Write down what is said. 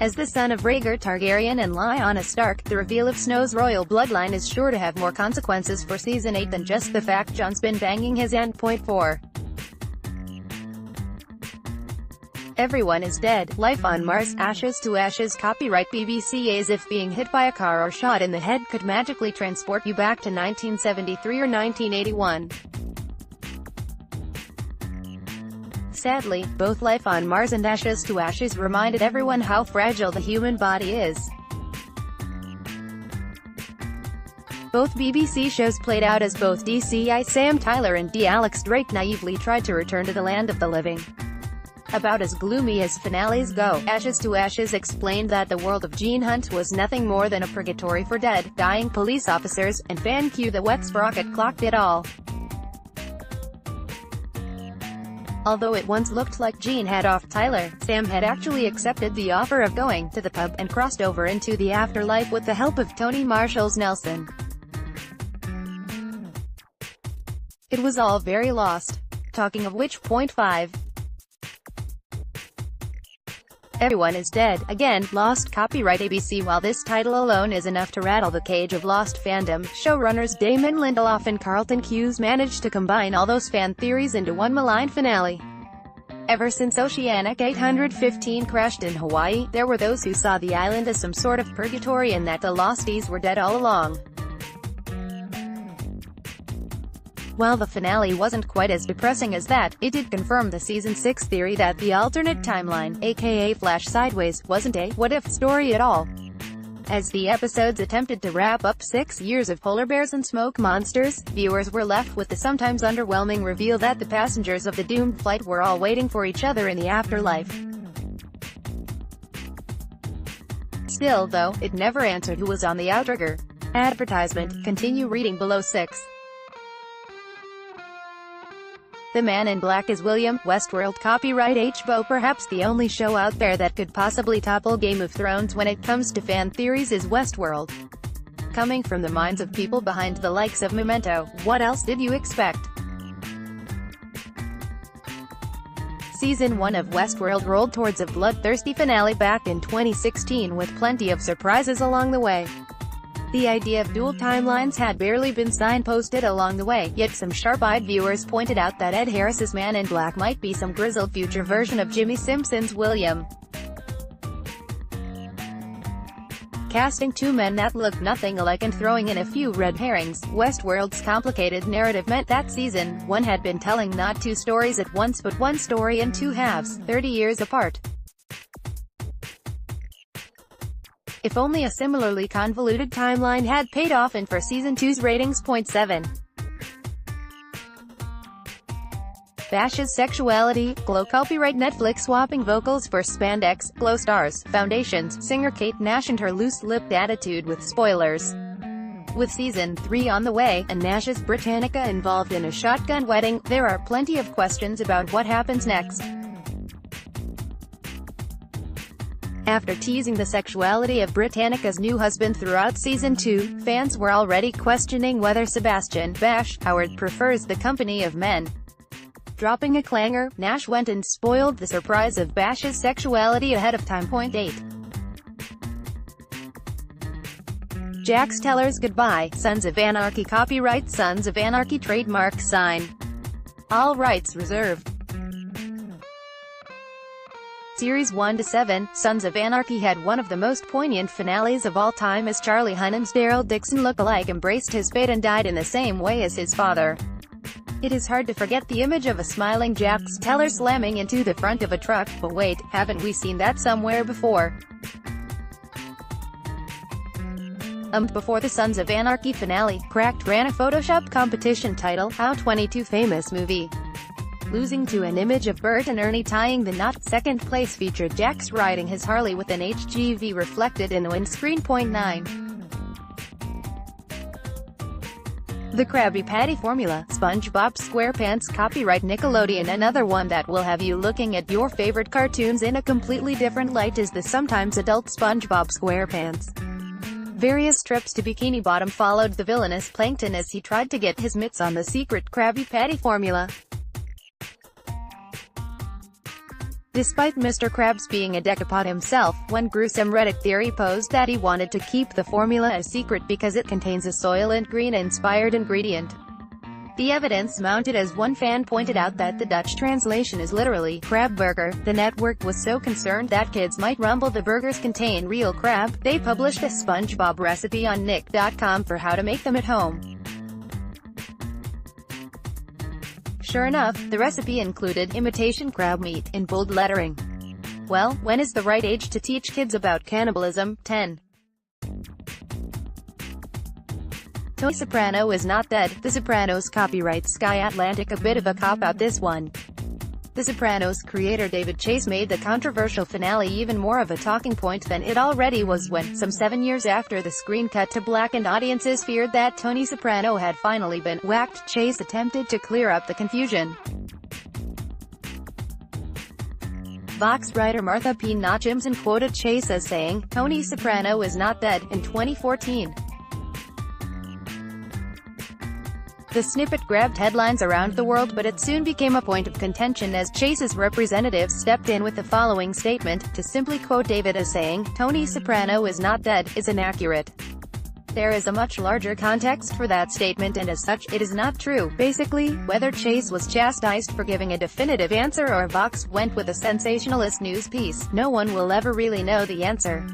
As the son of Rhaegar Targaryen and Lyanna Stark, the reveal of Snow's royal bloodline is sure to have more consequences for Season 8 than just the fact Jon's been banging his Aunt. 4. Everyone is dead. Life on Mars. Ashes to Ashes. Copyright BBC. As if being hit by a car or shot in the head could magically transport you back to 1973 or 1981. Sadly, both Life on Mars and Ashes to Ashes reminded everyone how fragile the human body is. Both BBC shows played out as both DCI Sam Tyler and D. Alex Drake naively tried to return to the land of the living. About as gloomy as finales go, Ashes to Ashes explained that the world of Gene Hunt was nothing more than a purgatory for dead, dying police officers, and fan cue the wet sprocket clocked it all. Although it once looked like Gene had offed Tyler, Sam had actually accepted the offer of going to the pub and crossed over into the afterlife with the help of Tony Marshall's Nelson. It was all very lost. Talking of which, 5. Everyone is dead. Again, Lost. Copyright ABC. While this title alone is enough to rattle the cage of Lost fandom, showrunners Damon Lindelof and Carlton Cuse managed to combine all those fan theories into one malign finale. Ever since Oceanic 815 crashed in Hawaii, there were those who saw the island as some sort of purgatory and that the Losties were dead all along. While the finale wasn't quite as depressing as that, it did confirm the Season 6 theory that the alternate timeline, aka Flash Sideways, wasn't a what-if story at all. As the episodes attempted to wrap up 6 years of polar bears and smoke monsters, viewers were left with the sometimes underwhelming reveal that the passengers of the doomed flight were all waiting for each other in the afterlife. Still, though, it never answered who was on the outrigger. Advertisement. Continue reading below. 6. The Man in Black is William. Westworld. Copyright HBO. Perhaps the only show out there that could possibly topple Game of Thrones when it comes to fan theories is Westworld. Coming from the minds of people behind the likes of Memento, what else did you expect? Season 1 of Westworld rolled towards a bloodthirsty finale back in 2016 with plenty of surprises along the way. The idea of dual timelines had barely been signposted along the way, yet some sharp-eyed viewers pointed out that Ed Harris's Man in Black might be some grizzled future version of Jimmy Simpson's William. Casting two men that looked nothing alike and throwing in a few red herrings, Westworld's complicated narrative meant that Season 1 had been telling not two stories at once but one story in two halves, 30 years apart. If only a similarly convoluted timeline had paid off and for Season 2's ratings. 7. Bash's sexuality, glow. Copyright Netflix. Swapping vocals for spandex, glow stars, foundations, singer Kate Nash and her loose-lipped attitude with spoilers. With Season 3 on the way, and Nash's Britannica involved in a shotgun wedding, there are plenty of questions about what happens next. After teasing the sexuality of Britannica's new husband throughout Season 2, fans were already questioning whether Sebastian Bash Howard prefers the company of men. Dropping a clanger, Nash went and spoiled the surprise of Bash's sexuality ahead of time. 8. Jax Teller's Goodbye. Sons of Anarchy. Copyright Sons of Anarchy. Trademark sign. All rights reserved. Series 1-7, Sons of Anarchy had one of the most poignant finales of all time as Charlie Hunnam's Daryl Dixon look-alike embraced his fate and died in the same way as his father. It is hard to forget the image of a smiling Jax Teller slamming into the front of a truck, but wait, haven't we seen that somewhere before? Before the Sons of Anarchy finale, Cracked ran a Photoshop competition titled How 22 Famous Movie. Losing to an image of Bert and Ernie tying the knot. Second place featured Jax riding his Harley with an HGV reflected in the windscreen. 9. The Krabby Patty formula. SpongeBob SquarePants. Copyright Nickelodeon. Another one that will have you looking at your favorite cartoons in a completely different light is the sometimes adult SpongeBob SquarePants. Various trips to Bikini Bottom followed the villainous Plankton as he tried to get his mitts on the secret Krabby Patty formula. Despite Mr. Krabs being a decapod himself, one gruesome Reddit theory posed that he wanted to keep the formula a secret because it contains a Soylent Green-inspired ingredient. The evidence mounted as one fan pointed out that the Dutch translation is literally crab burger. The network was so concerned that kids might rumble the burgers contain real crab, they published a SpongeBob recipe on Nick.com for how to make them at home. Sure enough, the recipe included imitation crab meat in bold lettering. Well, when is the right age to teach kids about cannibalism? 10. Tony Soprano is not dead. The Sopranos copyright Sky Atlantic. A bit of a cop-out this one. The Sopranos creator David Chase made the controversial finale even more of a talking point than it already was when, some 7 years after the screen cut to black and audiences feared that Tony Soprano had finally been whacked, Chase attempted to clear up the confusion. Vox writer Martha P. Nachimson quoted Chase as saying, "Tony Soprano is not dead," in 2014. The snippet grabbed headlines around the world, but it soon became a point of contention as Chase's representatives stepped in with the following statement. To simply quote David as saying, "Tony Soprano is not dead," is inaccurate. There is a much larger context for that statement and as such, it is not true. Basically, whether Chase was chastised for giving a definitive answer or Vox went with a sensationalist news piece, no one will ever really know the answer.